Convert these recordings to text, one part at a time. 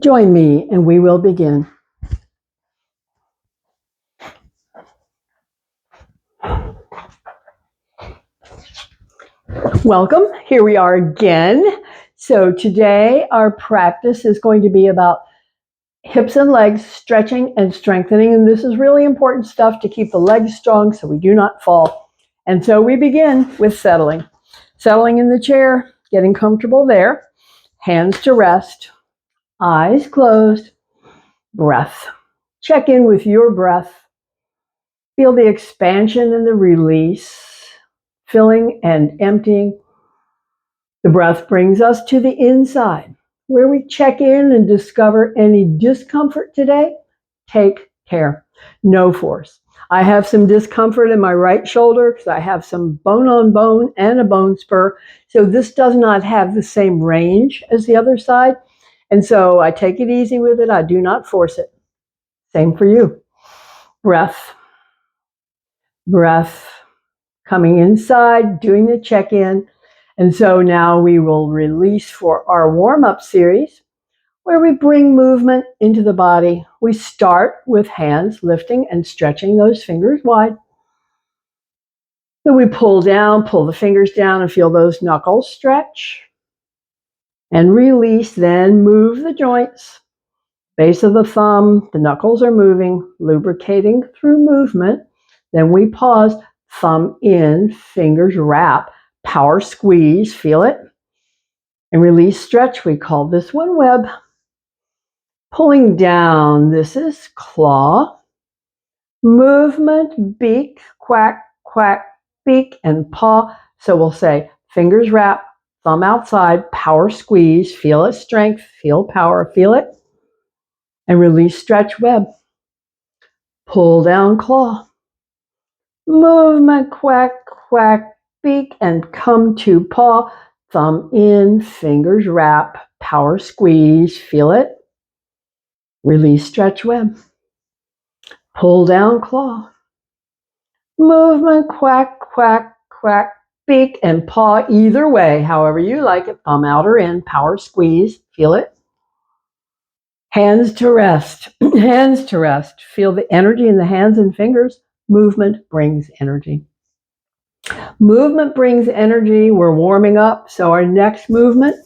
Join me and we will begin. Welcome. Here we are again. So today our practice is going to be about hips and legs stretching and strengthening. And this is really important stuff to keep the legs strong so we do not fall. And so we begin with settling. Settling in the chair, getting comfortable there. Hands to rest. Eyes closed. Breath. Check in with your breath. Feel the expansion and the release, filling and emptying. The breath brings us to the inside, where we check in and discover any discomfort today. Take care. No force. I have some discomfort in my right shoulder because I have some bone on bone and a bone spur. So this does not have the same range as the other side. And so I take it easy with it. I do not force it. Same for you. Breath. Breath. Coming inside, doing the check-in. And so now we will release for our warm-up series where we bring movement into the body. We start with hands lifting and stretching those fingers wide. Then we pull down, pull the fingers down and feel those knuckles stretch. And release, then move the joints. Base of the thumb, the knuckles are moving, lubricating through movement. Then we pause, thumb in, fingers wrap, power squeeze, feel it. And release, stretch, we call this one web. Pulling down, this is claw. Movement, beak, quack, quack, beak, and paw. So we'll say fingers wrap, thumb outside, power squeeze, feel its strength, feel power, feel it. And release, stretch, web. Pull down, claw. Movement, quack, quack, beak, and come to paw. Thumb in, fingers wrap, power squeeze, feel it. Release, stretch, web. Pull down, claw. Movement, quack, quack, quack, beak, and paw either way, however you like it. Thumb out or in, power squeeze, feel it. Hands to rest, hands to rest. Feel the energy in the hands and fingers. Movement brings energy. Movement brings energy. We're warming up. So our next movement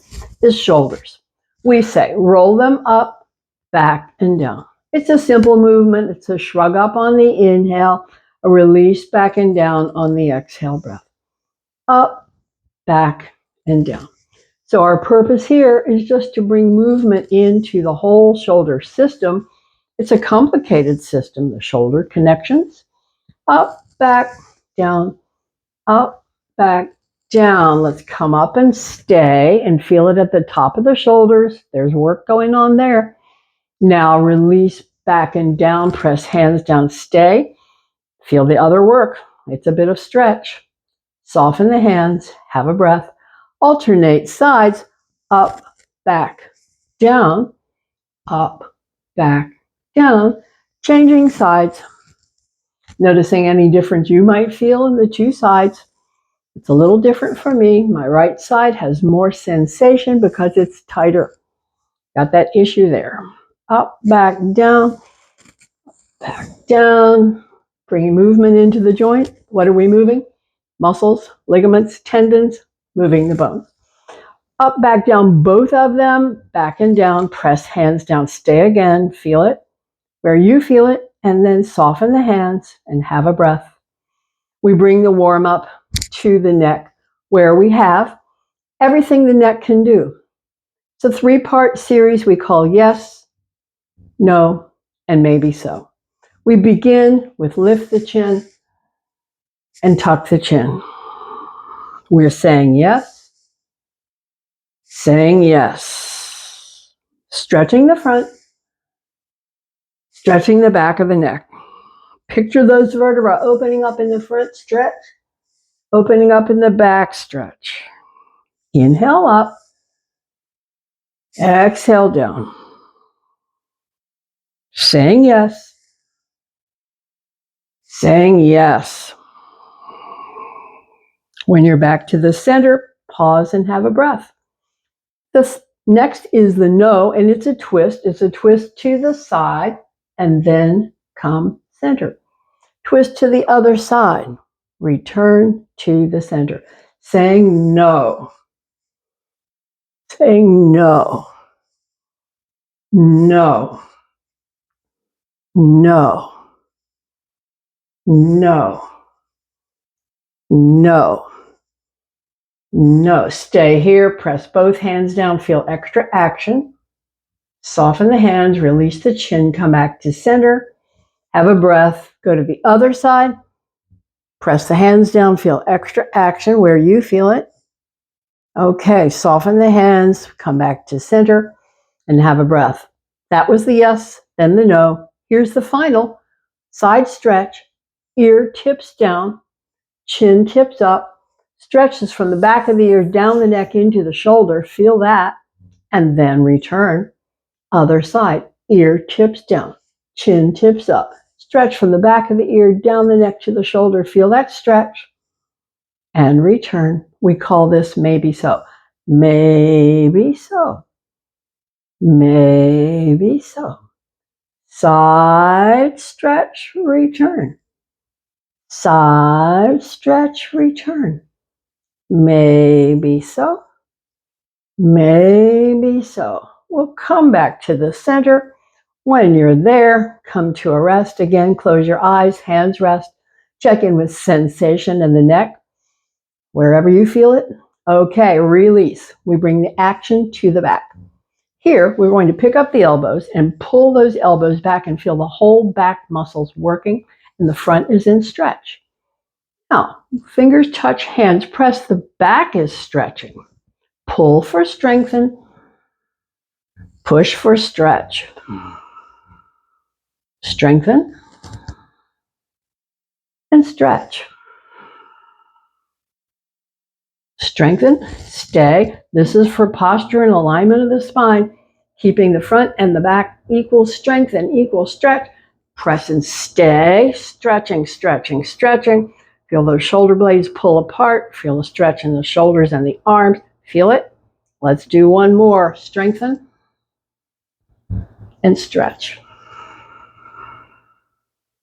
is shoulders. We say roll them up, back, and down. It's a simple movement. It's a shrug up on the inhale, a release back and down on the exhale breath. Up, back, and down. So our purpose here is just to bring movement into the whole shoulder system. It's a complicated system, the shoulder connections. Up, back, down, up, back, down. Let's come up and stay and feel it at the top of the shoulders. There's work going on there. Now release back and down, press hands down, stay. Feel the other work. It's a bit of stretch. Soften the hands, have a breath. Alternate sides, up, back, down, up, back, down. Changing sides. Noticing any difference you might feel in the two sides. It's a little different for me. My right side has more sensation because it's tighter. Got that issue there. Up, back, down, bringing movement into the joint. What are we moving? Muscles, ligaments, tendons, moving the bones. Up, back, down, both of them, back and down, press hands down, stay again, feel it where you feel it, and then soften the hands and have a breath. We bring the warm up to the neck where we have everything the neck can do. It's a three-part series we call yes, no, and maybe so. We begin with lift the chin and tuck the chin. We're saying yes, saying yes. Stretching the front, stretching the back of the neck. Picture those vertebrae opening up in the front, stretch, opening up in the back, stretch. Inhale up, exhale down. Saying yes, saying yes. When you're back to the center, pause and have a breath. The Next is the no, and it's a twist. It's a twist to the side and then come center. Twist to the other side. Return to the center. Saying no. Saying no. No. No. No. No. No. Stay here. Press both hands down. Feel extra action. Soften the hands. Release the chin. Come back to center. Have a breath. Go to the other side. Press the hands down. Feel extra action where you feel it. Okay. Soften the hands. Come back to center and have a breath. That was the yes, then the no. Here's the final. Side stretch. Ear tips down. Chin tips up. Stretches from the back of the ear down the neck into the shoulder. Feel that. And then return. Other side. Ear tips down. Chin tips up. Stretch from the back of the ear down the neck to the shoulder. Feel that stretch. And return. We call this maybe so. Maybe so. Maybe so. Side stretch, return. Side stretch, return. Maybe so. Maybe so. We'll come back to the center. When you're there, come to a rest. Again, close your eyes, hands rest. Check in with sensation in the neck, wherever you feel it. Okay, release. We bring the action to the back. Here, we're going to pick up the elbows and pull those elbows back and feel the whole back muscles working, and the front is in stretch. Now, fingers touch hands, press, the back is stretching. Pull for strengthen, push for stretch. Strengthen and stretch. Strengthen, stay. This is for posture and alignment of the spine, keeping the front and the back equal strength and equal stretch. Press and stay, stretching, stretching, stretching. Feel those shoulder blades pull apart. Feel the stretch in the shoulders and the arms. Feel it. Let's do one more. Strengthen and stretch.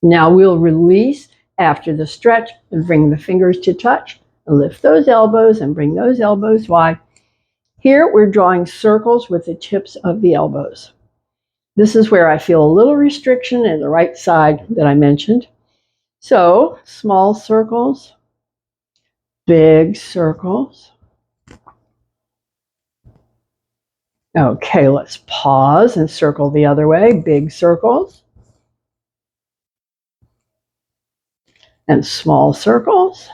Now we'll release after the stretch and bring the fingers to touch. Lift those elbows and bring those elbows wide. Here we're drawing circles with the tips of the elbows. This is where I feel a little restriction in the right side that I mentioned. So small circles, big circles. Okay, let's pause and circle the other way. Big circles and small circles.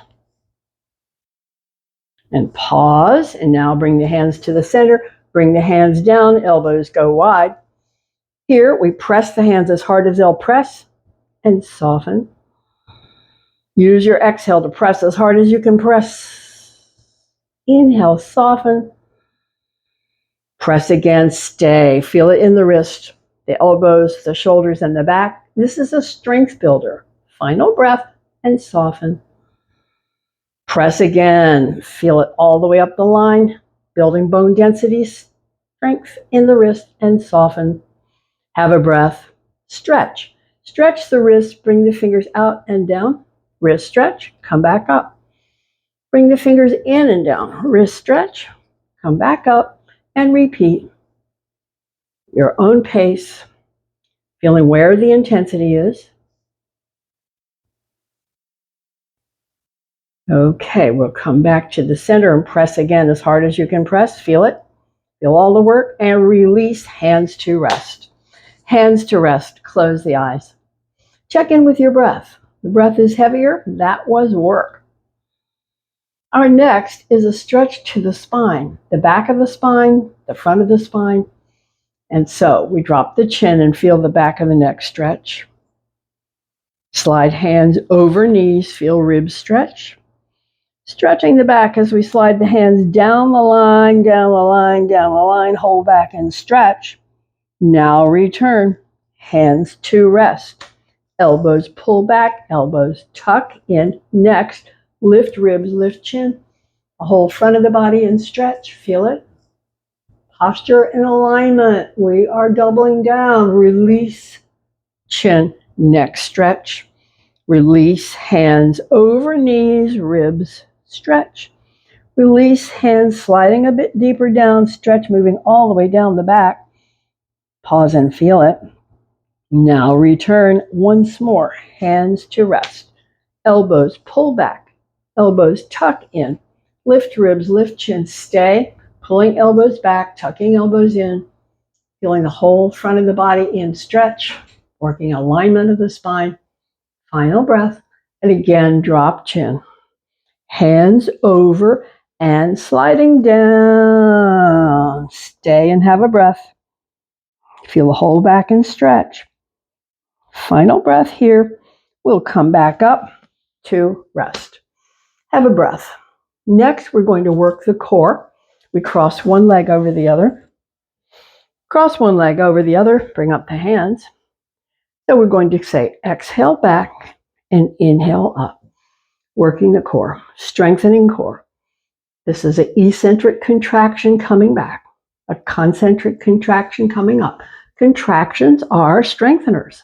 And pause, and now bring the hands to the center, bring the hands down, elbows go wide. Here, we press the hands as hard as they'll press and soften. Use your exhale to press as hard as you can press. Inhale, soften. Press again, stay. Feel it in the wrist, the elbows, the shoulders, and the back. This is a strength builder. Final breath and soften. Press again. Feel it all the way up the line, building bone density, strength in the wrist, and soften. Have a breath. Stretch. Stretch the wrist. Bring the fingers out and down. Wrist stretch. Come back up. Bring the fingers in and down. Wrist stretch. Come back up and repeat. Your own pace. Feeling where the intensity is. Okay, we'll come back to the center and press again as hard as you can press. Feel it. Feel all the work and release. Hands to rest. Hands to rest. Close the eyes. Check in with your breath. The breath is heavier. That was work. Our next is a stretch to the spine. The back of the spine, the front of the spine. And so we drop the chin and feel the back of the neck stretch. Slide hands over knees. Feel ribs stretch. Stretching the back as we slide the hands down the line, down the line, down the line. Hold back and stretch. Now return. Hands to rest. Elbows pull back. Elbows tuck in. Next, lift ribs, lift chin. The whole front of the body and stretch. Feel it. Posture and alignment. We are doubling down. Release chin, neck stretch. Release hands over knees, ribs stretch. Release hands sliding a bit deeper down, stretch moving all the way down the back. Pause and feel it. Now return once more, hands to rest. Elbows pull back, elbows tuck in. Lift ribs, lift chin, stay. Pulling elbows back, tucking elbows in. Feeling the whole front of the body in stretch, working alignment of the spine. Final breath. And again, drop chin. Hands over and sliding down. Stay and have a breath. Feel the whole back and stretch. Final breath here. We'll come back up to rest. Have a breath. Next, we're going to work the core. We cross one leg over the other. Cross one leg over the other. Bring up the hands. So we're going to say exhale back and inhale up. Working the core, strengthening core. This is an eccentric contraction coming back, a concentric contraction coming up. Contractions are strengtheners.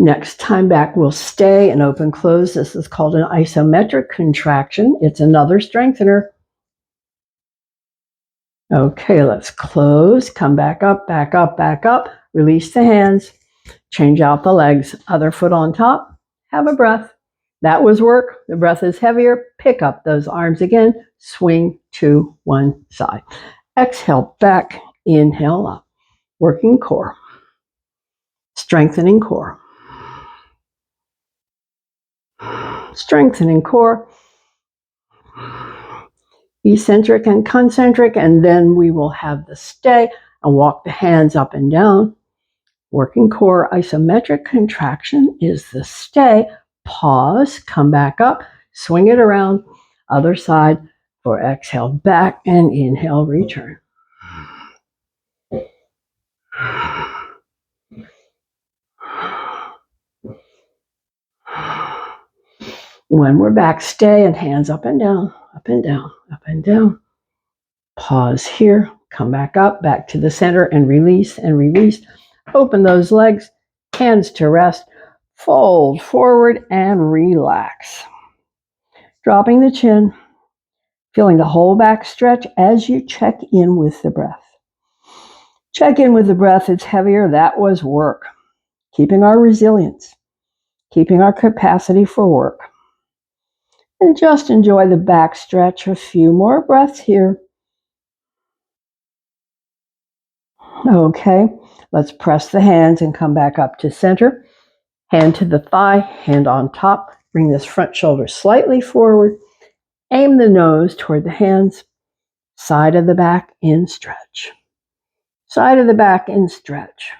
Next time back, we'll stay and open close. This is called an isometric contraction. It's another strengthener. Okay, let's close, come back up, back up, back up. Release the hands, change out the legs, other foot on top. Have a breath. That was work. The breath is heavier. Pick up those arms again. Swing to one side. Exhale back, inhale up. Working core. Strengthening core. Strengthening core. Eccentric and concentric, and then we will have the stay and walk the hands up and down. Working core isometric contraction is the stay. Pause, come back up, swing it around, other side for exhale back and inhale, return. When we're back, stay and hands up and down, up and down, up and down. Pause here, come back up, back to the center and release and release. Open those legs, hands to rest, fold forward and relax. Dropping the chin, feeling the whole back stretch as you check in with the breath. Check in with the breath, it's heavier, that was work. Keeping our resilience, keeping our capacity for work. And just enjoy the back stretch, a few more breaths here. Okay, let's press the hands and come back up to center. Hand to the thigh, hand on top. Bring this front shoulder slightly forward. Aim the nose toward the hands. Side of the back in stretch. Side of the back in stretch.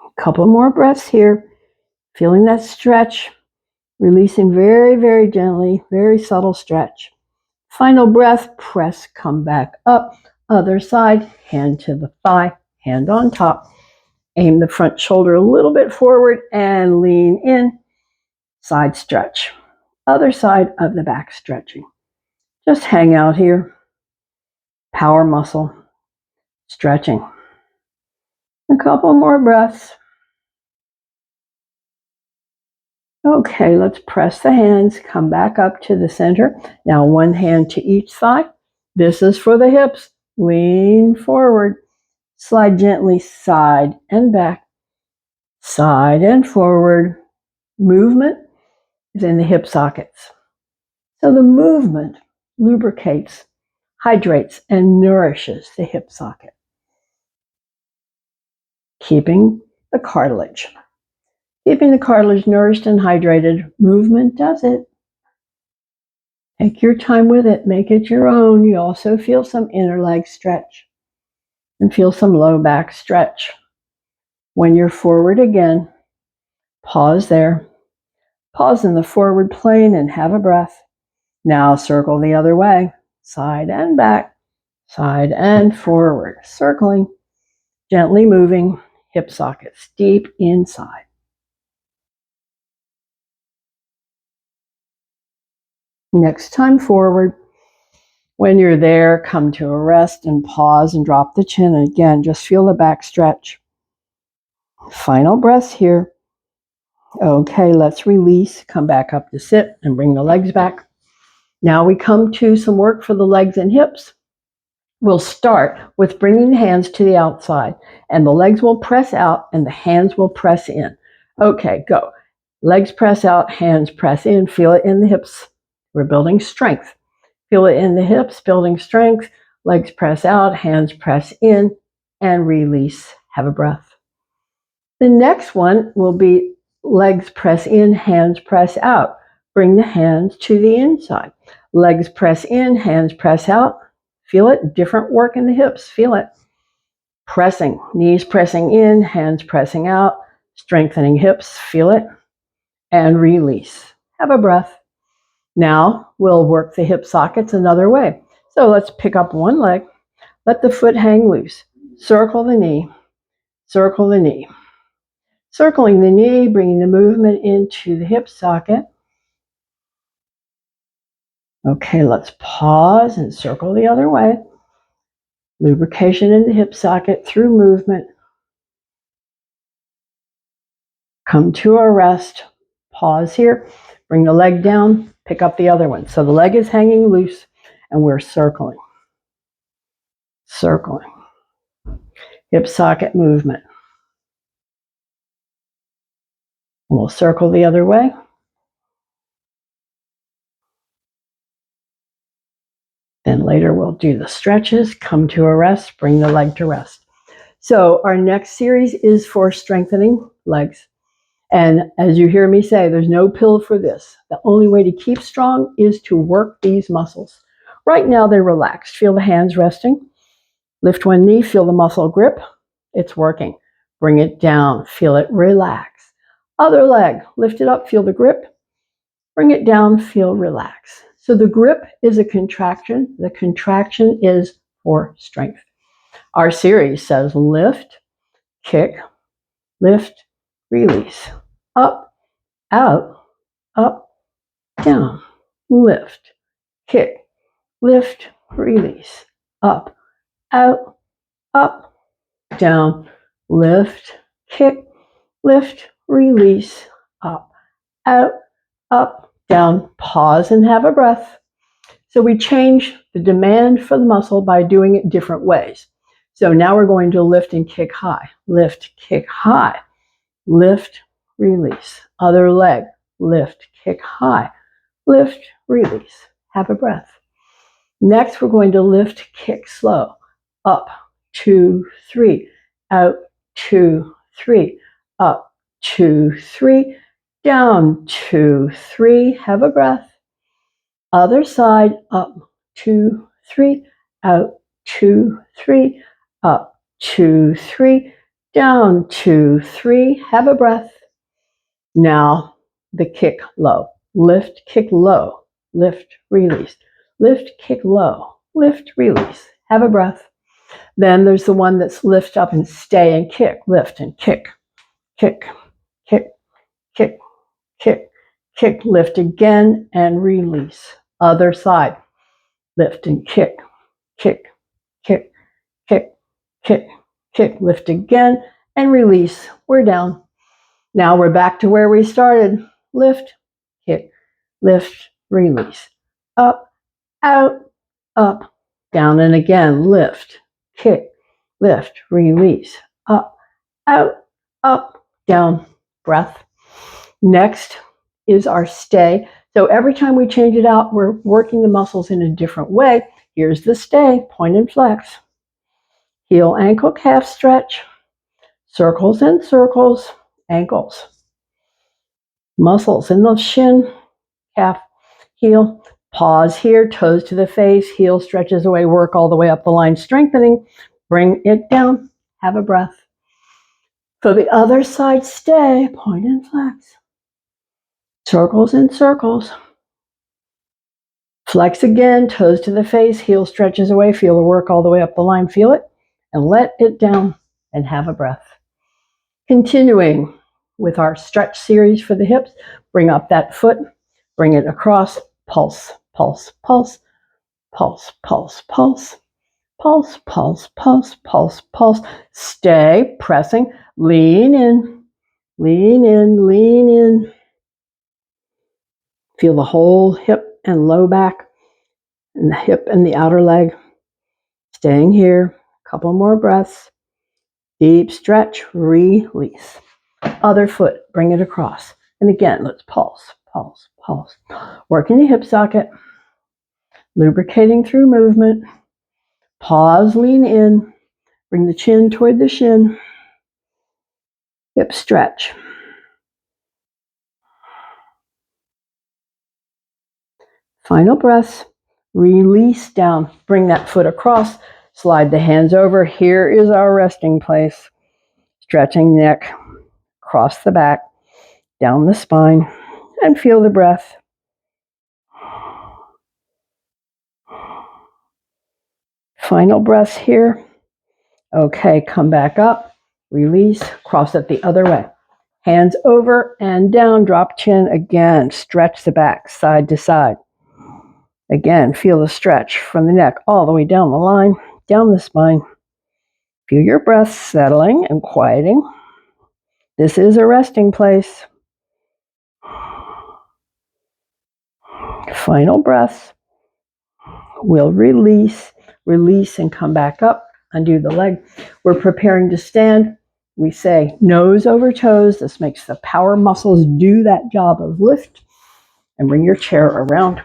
A couple more breaths here. Feeling that stretch. Releasing very, very gently. Very subtle stretch. Final breath, press, come back up. Other side, hand to the thigh, hand on top. Aim the front shoulder a little bit forward and lean in. Side stretch. Other side of the back stretching. Just hang out here. Power muscle. Stretching. A couple more breaths. Okay, let's press the hands, come back up to the center. Now one hand to each thigh. This is for the hips. Lean forward. Slide gently side and back. Side and forward. Movement is in the hip sockets. So the movement lubricates, hydrates, and nourishes the hip socket. Keeping the cartilage. Keeping the cartilage nourished and hydrated. Movement does it. Take your time with it. Make it your own. You also feel some inner leg stretch and feel some low back stretch. When you're forward again, pause there. Pause in the forward plane and have a breath. Now circle the other way. Side and back. Side and forward. Circling. Gently moving. hip sockets, deep inside. Next time forward, when you're there, come to a rest and pause and drop the chin. And again, just feel the back stretch. Final breath here. Okay, let's release. Come back up to sit and bring the legs back. Now we come to some work for the legs and hips. We'll start with bringing the hands to the outside, and the legs will press out and the hands will press in. Okay, go. Legs press out, hands press in. Feel it in the hips. We're building strength. Feel it in the hips, building strength. Legs press out, hands press in, and release. Have a breath. The next one will be legs press in, hands press out. Bring the hands to the inside. Legs press in, hands press out. Feel it, different work in the hips, feel it. Pressing, knees pressing in, hands pressing out, strengthening hips, feel it, and release. Have a breath. Now we'll work the hip sockets another way. So let's pick up one leg, let the foot hang loose, circle the knee, circle the knee. Circling the knee, bringing the movement into the hip socket. Okay, let's pause and circle the other way. Lubrication in the hip socket through movement. Come to a rest. Pause here. Bring the leg down. Pick up the other one. So the leg is hanging loose and we're circling. Circling. Hip socket movement. We'll circle the other way. Then later we'll do the stretches. Come to a rest. Bring the leg to rest. So our next series is for strengthening legs. And as you hear me say, there's no pill for this. The only way to keep strong is to work these muscles. Right now they're relaxed. Feel the hands resting. Lift one knee, feel the muscle grip. It's working. Bring it down, feel it relax. Other leg, lift it up, feel the grip. Bring it down, feel relax. So the grip is a contraction. The contraction is for strength. Our series says lift, kick, lift, release. Up, out, up, down. Lift, kick, lift, release. Up, out, up, down. Lift, kick, lift, release. Up, out, up, down. Pause and have a breath. So we change the demand for the muscle by doing it different ways. So now we're going to lift and kick high. Lift, kick high. Lift, release. Other leg. Lift, kick high. Lift, release. Have a breath. Next, we're going to lift, kick slow. Up, 2, 3. Out, 2, 3. Up, 2, 3. Down, 2, 3. Have a breath. Other side. Up, 2, 3. Out, 2, 3. Up, 2, 3. Down, 2, 3. Have a breath. Now the kick low. Lift, kick low. Lift, release. Lift, kick low. Lift, release. Have a breath. Then there's the one that's lift up and stay and kick. Lift and kick. Kick, kick, kick, kick, kick. Lift again and release. Other side. Lift and kick. Kick, kick, kick, kick, kick. Lift again and release. We're down. Now we're back to where we started. Lift, kick, lift, release. Up, out, up, down, and again. Lift, kick, lift, release. Up, out, up, down. Breath. Next is our stay. So every time we change it out, we're working the muscles in a different way. Here's the stay. Point and flex. Heel, ankle, calf stretch. Circles and circles. Ankles. Muscles in the shin, calf, heel. Pause here, toes to the face, heel stretches away, work all the way up the line, strengthening. Bring it down, have a breath. For the other side, stay, point and flex. Circles and circles. Flex again, toes to the face, heel stretches away, feel the work all the way up the line, feel it, and let it down and have a breath. Continuing with our stretch series for the hips, bring up that foot, bring it across, pulse, pulse, pulse, pulse, pulse, pulse, pulse, pulse, pulse, pulse, pulse. Stay pressing, lean in, lean in, lean in. Feel the whole hip and low back, and the hip and the outer leg. Staying here, a couple more breaths. Deep stretch, release. Other foot, bring it across. And again, let's pulse, pulse, pulse. Working the hip socket, lubricating through movement. Pause, lean in, bring the chin toward the shin. Hip stretch. Final breath, release down. Bring that foot across, slide the hands over. Here is our resting place. Stretching neck, across the back, down the spine, and feel the breath. Final breath here. Okay, come back up, release, cross it the other way. Hands over and down, drop chin again, stretch the back side to side. Again, feel the stretch from the neck all the way down the line, down the spine. Feel your breath settling and quieting. This is a resting place. Final breath. We'll release and come back up, undo the leg. We're preparing to stand. We say nose over toes. This makes the power muscles do that job of lift. And bring your chair around.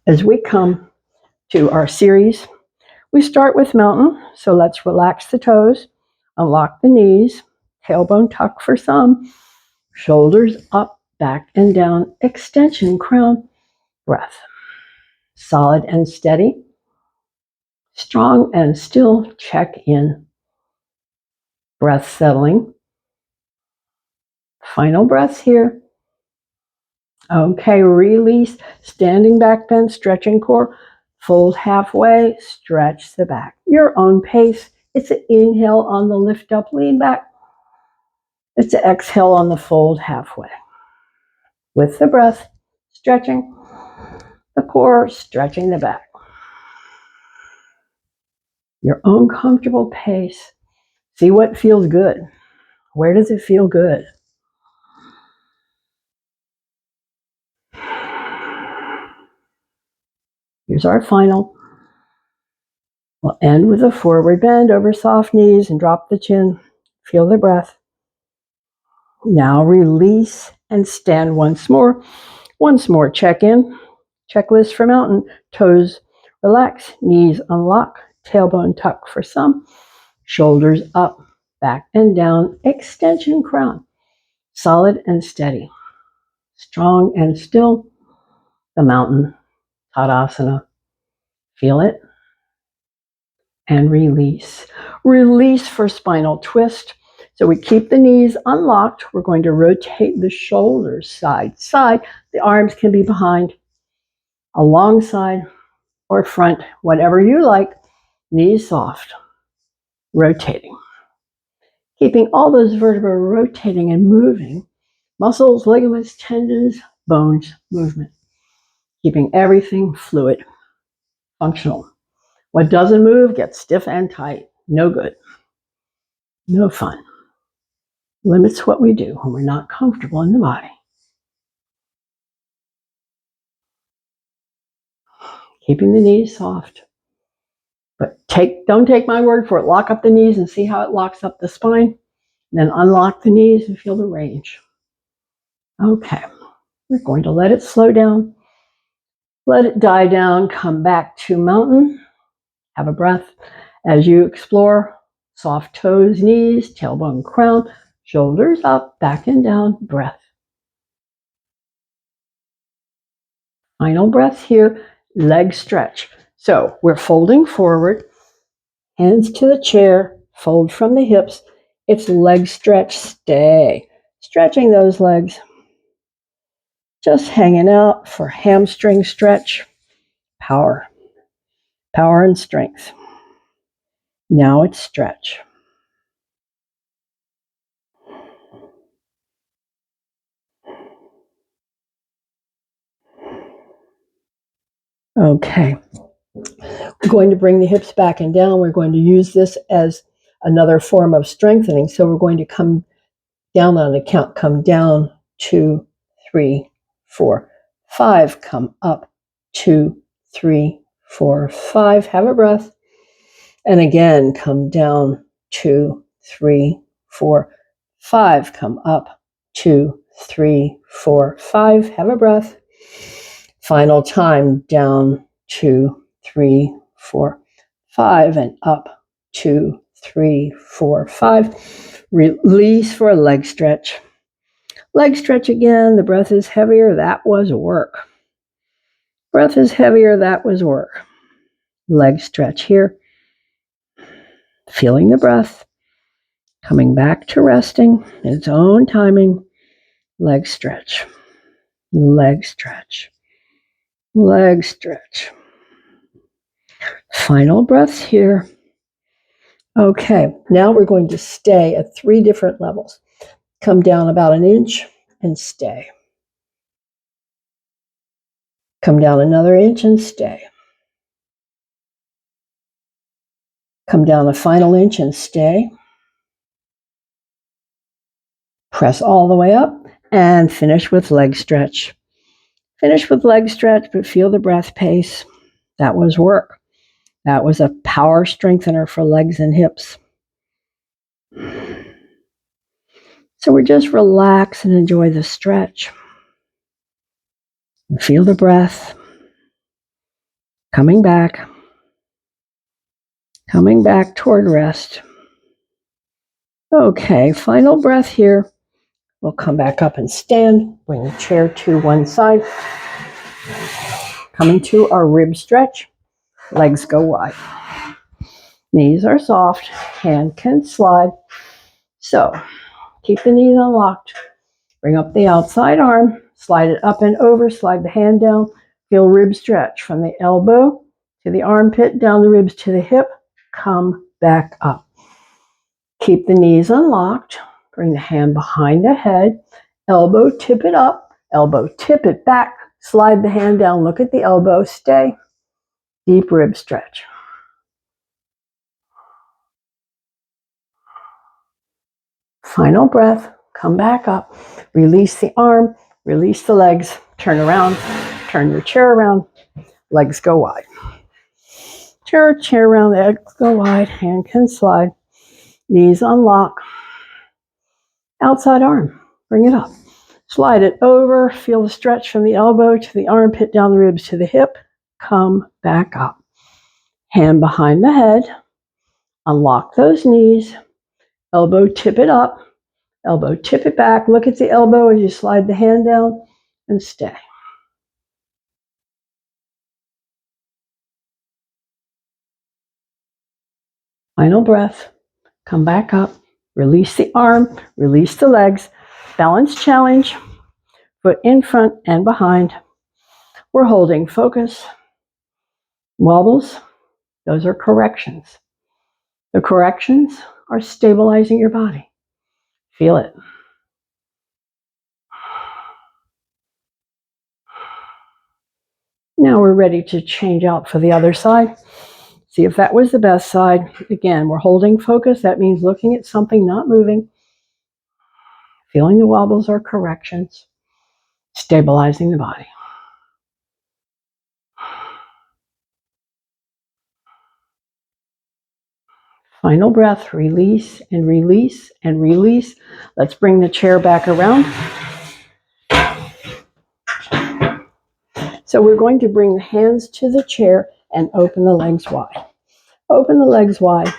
As we come to our series, we start with mountain. So let's relax the toes, unlock the knees, tailbone tuck for some, shoulders up, back and down, extension, crown, breath. Solid and steady, strong and still, check in. Breath settling. Final breaths here. Okay, release, standing back bend, stretching core, fold halfway, stretch the back. Your own pace. It's an inhale on the lift up, lean back. It's an exhale on the fold halfway. With the breath, stretching the core, stretching the back. Your own comfortable pace. See what feels good. Where does it feel good? Here's our final. We'll end with a forward bend over soft knees and drop the chin. Feel the breath. Now release and stand once more. Once more, check in. Checklist for mountain. Toes relax, knees unlock, tailbone tuck for some, shoulders up, back and down, extension crown. Solid and steady. Strong and still. The mountain. Tadasana. Feel it. And release. Release for spinal twist. So we keep the knees unlocked. We're going to rotate the shoulders side to side. The arms can be behind, alongside, or front, whatever you like. Knees soft. Rotating. Keeping all those vertebrae rotating and moving. Muscles, ligaments, tendons, bones, movement. Keeping everything fluid, functional. What doesn't move gets stiff and tight. No good. No fun. Limits what we do when we're not comfortable in the body. Keeping the knees soft. But don't take my word for it. Lock up the knees and see how it locks up the spine. Then unlock the knees and feel the range. Okay. We're going to let it slow down. Let it die down. Come back to mountain. Have a breath as you explore. Soft toes, knees, tailbone, crown, shoulders up, back and down. Breath. Final breath here. Leg stretch. So we're folding forward, hands to the chair, fold from the hips. It's leg stretch. Stay. Stretching those legs. Just hanging out for hamstring stretch. Power. Power and strength. Now it's stretch. Okay. We're going to bring the hips back and down. We're going to use this as another form of strengthening. So we're going to come down on a count. Come down, 2, 3, 4, 5. Come up, 2, 3, 4, 5. Have a breath. And again, come down, 2, 3, 4, 5. Come up, 2, 3, 4, 5. Have a breath. Final time, down, 2, 3, 4, 5, and up, 2, 3, 4, 5. Release for a leg stretch. Leg stretch again. The breath is heavier. That was work. Breath is heavier. That was work. Leg stretch here. Feeling the breath. Coming back to resting in its own timing. Leg stretch. Leg stretch. Leg stretch. Final breaths here. Okay, now we're going to stay at 3 different levels. Come down about an inch and stay. Come down another inch and stay. Come down a final inch and stay. Press all the way up and finish with leg stretch. Finish with leg stretch, but feel the breath pace. That was work. That was a power strengthener for legs and hips. So we just relax and enjoy the stretch. And feel the breath. Coming back toward rest. Okay, final breath here. We'll come back up and stand. Bring the chair to one side. Coming to our rib stretch. Legs go wide. Knees are soft. Hand can slide. So keep the knees unlocked. Bring up the outside arm. Slide it up and over. Slide the hand down. Feel rib stretch from the elbow to the armpit, down the ribs to the hip. Come back up. Keep the knees unlocked. Bring the hand behind the head. Elbow tip it up. Elbow tip it back. Slide the hand down. Look at the elbow. Stay. Deep rib stretch. Final breath. Come back up. Release the arm. Release the legs. Turn around. Turn your chair around. Legs go wide. Chair around. Legs go wide. Hand can slide. Knees unlock. Outside arm. Bring it up. Slide it over. Feel the stretch from the elbow to the armpit, down the ribs to the hip. Come back up. Hand behind the head. Unlock those knees. Elbow tip it up. Elbow tip it back. Look at the elbow as you slide the hand down and stay. Final breath. Come back up. Release the arm. Release the legs. Balance challenge. Foot in front and behind. We're holding focus. Wobbles. Those are corrections. The corrections are stabilizing your body. Feel it. Now we're ready to change out for the other side. See if that was the best side. Again, we're holding focus. That means looking at something, not moving. Feeling the wobbles are corrections. Stabilizing the body. Final breath. Release and release and release. Let's bring the chair back around. So we're going to bring the hands to the chair and open the legs wide. Open the legs wide.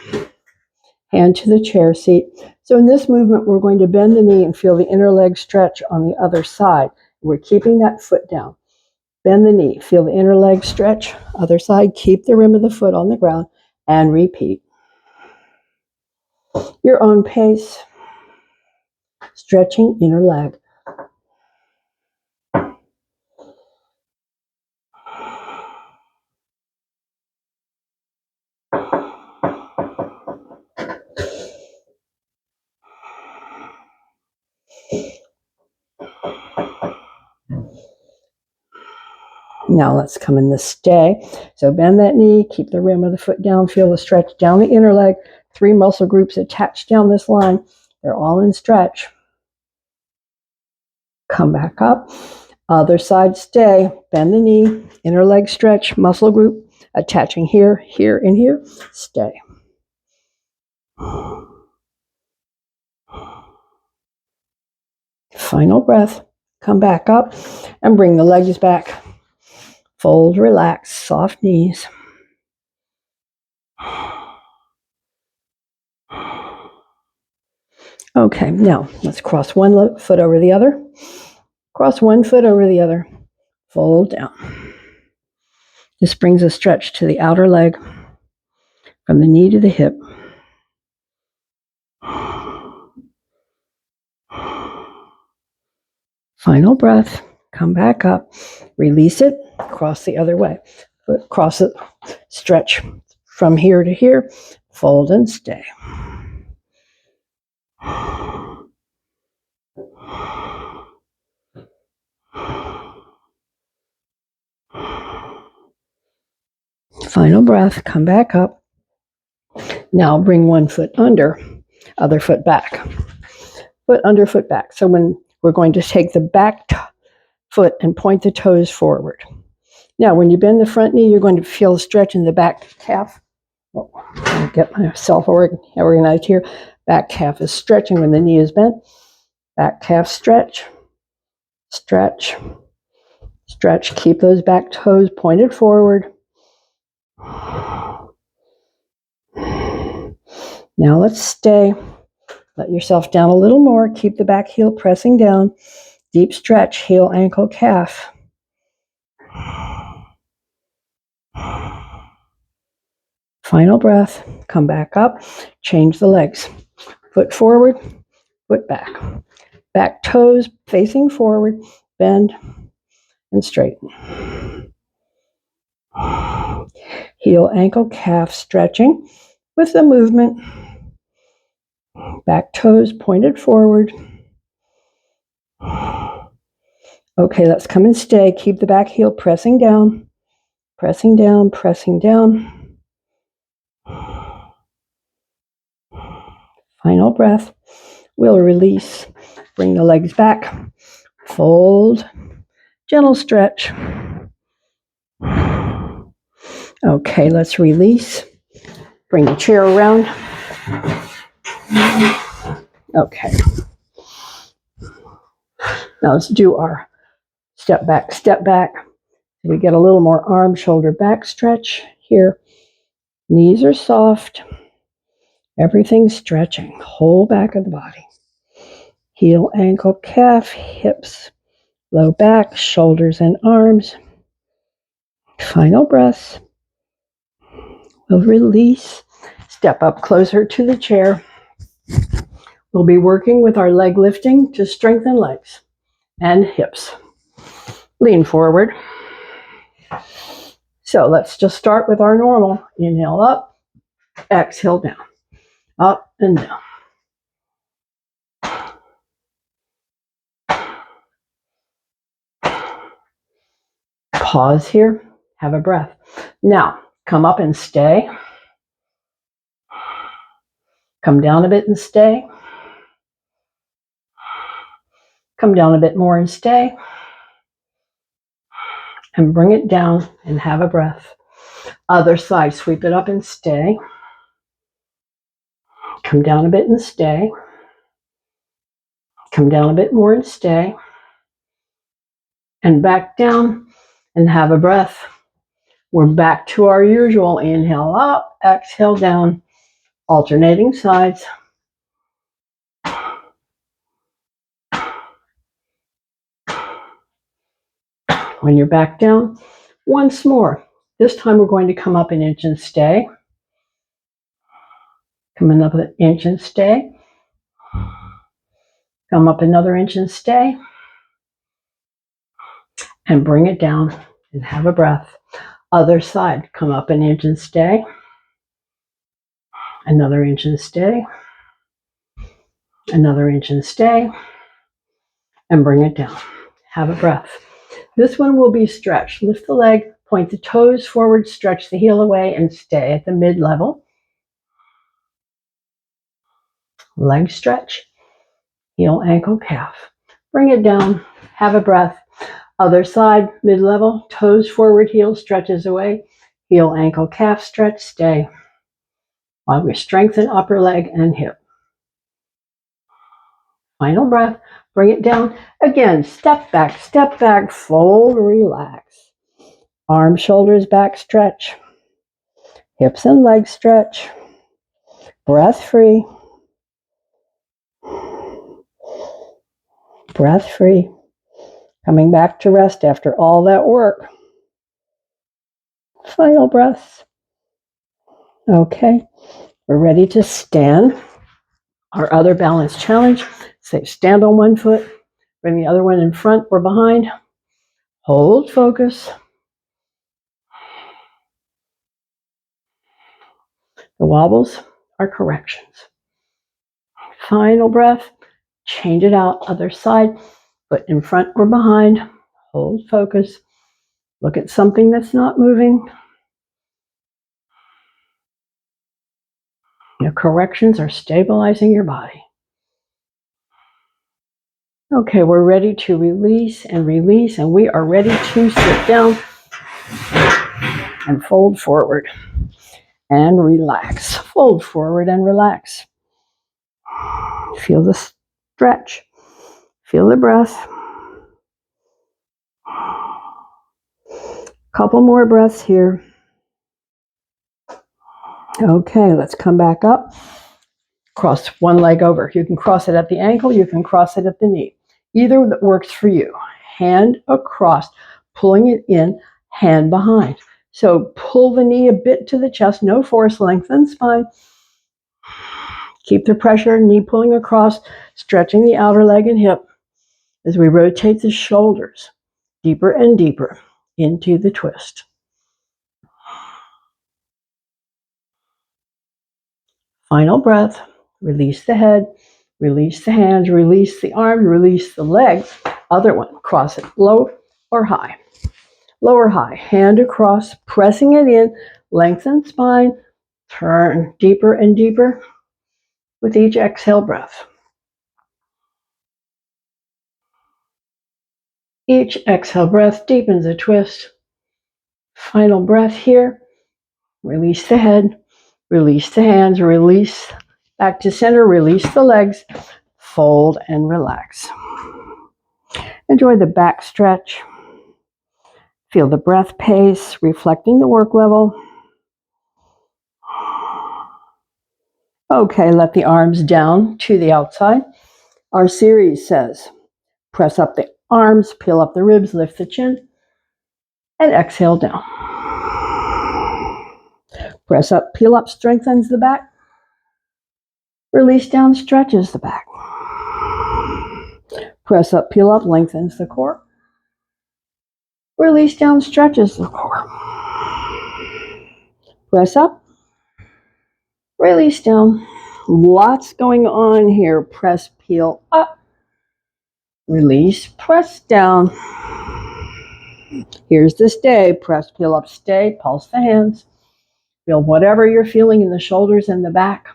Hand to the chair seat. So in this movement, we're going to bend the knee and feel the inner leg stretch on the other side. We're keeping that foot down. Bend the knee. Feel the inner leg stretch. Other side. Keep the rim of the foot on the ground and repeat. Your own pace. Stretching inner leg. Now let's come in the stay. So bend that knee, keep the rim of the foot down, feel the stretch down the inner leg. 3 muscle groups attached down this line. They're all in stretch. Come back up. Other side stay. Bend the knee, inner leg stretch, muscle group attaching here, here, and here. Stay. Final breath. Come back up and bring the legs back. Fold, relax, soft knees. Okay, now let's cross one foot over the other. Cross one foot over the other. Fold down. This brings a stretch to the outer leg from the knee to the hip. Final breath. Come back up. Release it. Cross the other way. Cross it. Stretch from here to here. Fold and stay. Final breath. Come back up. Now bring one foot under, other foot back. Foot under, foot back. So when we're going to take the back foot and point the toes forward. Now, when you bend the front knee, you're going to feel a stretch in the back calf. Oh, I'll get myself organized here. Back calf is stretching when the knee is bent. Back calf stretch, stretch, stretch. Keep those back toes pointed forward. Now let's stay. Let yourself down a little more. Keep the back heel pressing down. Deep stretch, heel, ankle, calf. Final breath. Come back up. Change the legs. Foot forward, foot back. Back toes facing forward. Bend and straighten. Heel, ankle, calf stretching with the movement. Back toes pointed forward. Okay, let's come and stay. Keep the back heel pressing down, pressing down, pressing down. Final breath. We'll release. Bring the legs back. Fold. Gentle stretch. Okay, let's release. Bring the chair around. Okay. Now let's do our step back, step back. We get a little more arm, shoulder, back stretch here. Knees are soft. Everything's stretching. Whole back of the body. Heel, ankle, calf, hips, low back, shoulders and arms. Final breath. We'll release. Step up closer to the chair. We'll be working with our leg lifting to strengthen legs and hips. Lean forward. So let's just start with our normal. Inhale up, exhale down, up and down. Pause here, have a breath. Now, come up and stay. Come down a bit and stay. Come down a bit more and stay. And bring it down and have a breath. Other side, sweep it up and stay. Come down a bit and stay. Come down a bit more and stay. And back down and have a breath. We're back to our usual. Inhale up, exhale down, alternating sides. When you're back down, once more. This time we're going to come up an inch and stay. Come up an inch and stay. Come up another inch and stay. And bring it down and have a breath. Other side, come up an inch and stay. Another inch and stay. Another inch and stay. And bring it down. Have a breath. This one will be stretch. Lift the leg, point the toes forward, stretch the heel away, and stay at the mid-level. Leg stretch, heel, ankle, calf. Bring it down, have a breath. Other side, mid-level, toes forward, heel stretches away, heel, ankle, calf, stretch, stay. While we strengthen upper leg and hip. Final breath, bring it down. Again, step back, fold, relax. Arms, shoulders, back stretch. Hips and legs stretch. Breath free. Breath free. Coming back to rest after all that work. Final breath. Okay, we're ready to stand. Our other balance challenge. Say stand on one foot, bring the other one in front or behind. Hold focus. The wobbles are corrections. Final breath. Change it out. Other side. Foot in front or behind. Hold focus. Look at something that's not moving. The corrections are stabilizing your body. Okay, we're ready to release, and we are ready to sit down and fold forward and relax. Fold forward and relax. Feel the stretch. Feel the breath. Couple more breaths here. Okay, let's come back up. Cross one leg over. You can cross it at the ankle. You can cross it at the knee. Either that works for you. Hand across, pulling it in, hand behind. So pull the knee a bit to the chest. No force. Lengthen spine. Keep the pressure. Knee pulling across, stretching the outer leg and hip as we rotate the shoulders deeper and deeper into the twist. Final breath. Release the head, release the hands, release the arms, release the legs. Other one, cross it low or high. Low or high, hand across, pressing it in, lengthen spine, turn deeper and deeper with each exhale breath. Each exhale breath deepens the twist. Final breath here. Release the head, release the hands, release back to center, release the legs, fold and relax. Enjoy the back stretch. Feel the breath pace, reflecting the work level. Okay, let the arms down to the outside. Our series says, press up the arms, peel up the ribs, lift the chin, and exhale down. Press up, peel up, strengthens the back. Release down, stretches the back. Press up, peel up, lengthens the core. Release down, stretches the core. Press up, release down. Lots going on here. Press, peel up. Release, press down. Here's the stay. Press, peel up, stay. Pulse the hands. Feel whatever you're feeling in the shoulders and the back,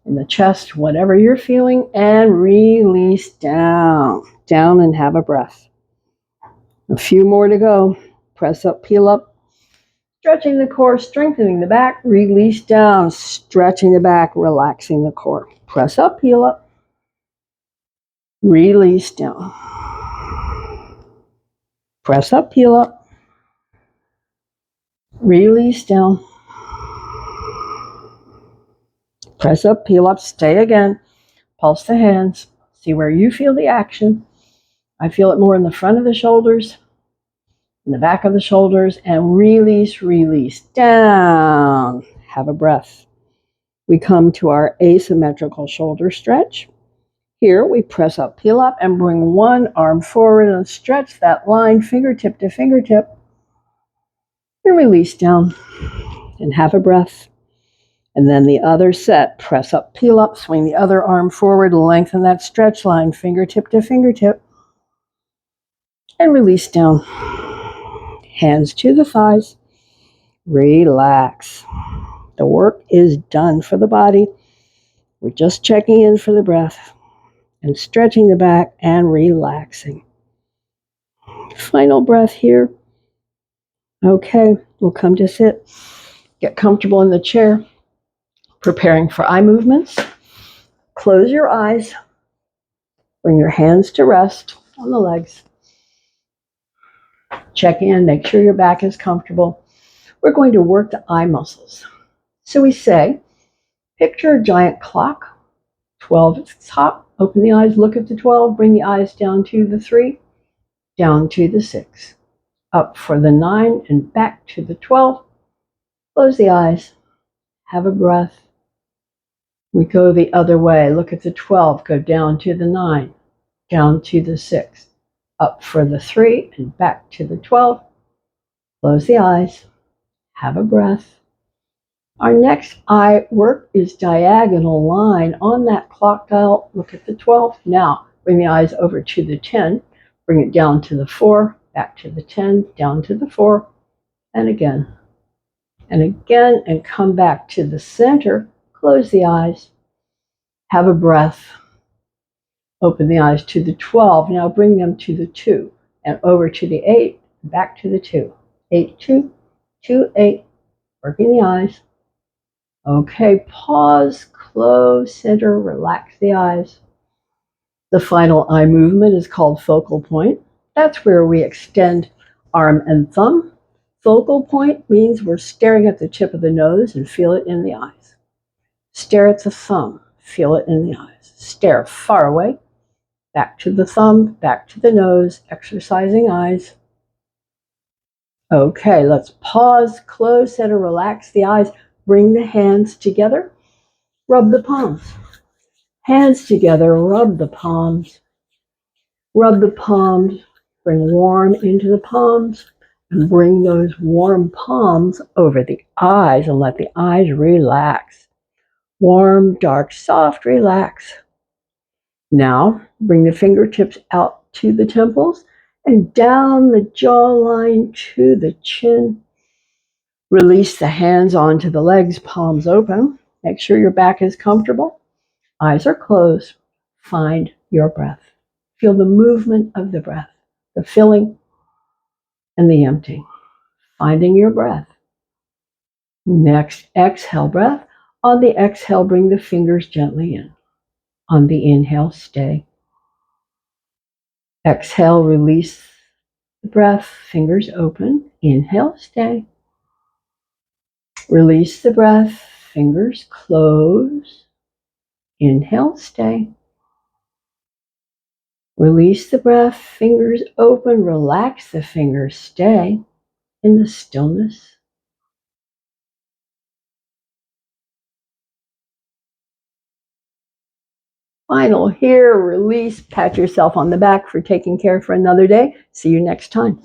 in the chest, whatever you're feeling, and release down. Down and have a breath. A few more to go. Press up, peel up. Stretching the core, strengthening the back. Release down, stretching the back, relaxing the core. Press up, peel up. Release down. Press up, peel up. Release down. Press up, peel up, stay again. Pulse the hands. See where you feel the action. I feel it more in the front of the shoulders, in the back of the shoulders, and release, release down. Have a breath. We come to our asymmetrical shoulder stretch. Here we press up, peel up, and bring one arm forward and stretch that line fingertip to fingertip. And release down and have a breath. And then the other set, press up, peel up, swing the other arm forward, lengthen that stretch line fingertip to fingertip. And release down. Hands to the thighs. Relax. The work is done for the body. We're just checking in for the breath and stretching the back and relaxing. Final breath here. Okay, we'll come to sit. Get comfortable in the chair. Preparing for eye movements. Close your eyes. Bring your hands to rest on the legs. Check in, make sure your back is comfortable. We're going to work the eye muscles. So we say, picture a giant clock. 12 at the top. Open the eyes, look at the 12. Bring the eyes down to the 3, down to the 6. Up for the 9 and back to the 12. Close the eyes. Have a breath. We go the other way. Look at the 12. Go down to the 9, down to the 6. Up for the 3 and back to the 12. Close the eyes. Have a breath. Our next eye work is diagonal line on that clock dial. Look at the 12. Now bring the eyes over to the 10. Bring it down to the 4, back to the 10, down to the 4, and again, and come back to the center. Close the eyes. Have a breath. Open the eyes to the 12. Now bring them to the 2 and over to the 8, back to the 2. 8, 2, 2, 8. Working the eyes. Okay, pause, close, center, relax the eyes. The final eye movement is called focal point. That's where we extend arm and thumb. Focal point means we're staring at the tip of the nose and feel it in the eyes. Stare at the thumb, feel it in the eyes. Stare far away, back to the thumb, back to the nose, exercising eyes. Okay, let's pause, close, center, relax the eyes. Bring the hands together, rub the palms. Hands together, rub the palms. Rub the palms, bring warm into the palms, and bring those warm palms over the eyes and let the eyes relax. Warm, dark, soft, relax. Now, bring the fingertips out to the temples and down the jawline to the chin. Release the hands onto the legs, palms open. Make sure your back is comfortable. Eyes are closed. Find your breath. Feel the movement of the breath, the filling and the emptying. Finding your breath. Next, exhale breath. On the exhale, bring the fingers gently in. On the inhale, stay. Exhale, release the breath, fingers open. Inhale, stay. Release the breath, fingers close. Inhale, stay. Release the breath, fingers open. Relax the fingers, stay in the stillness. Final here, release, pat yourself on the back for taking care for another day. See you next time.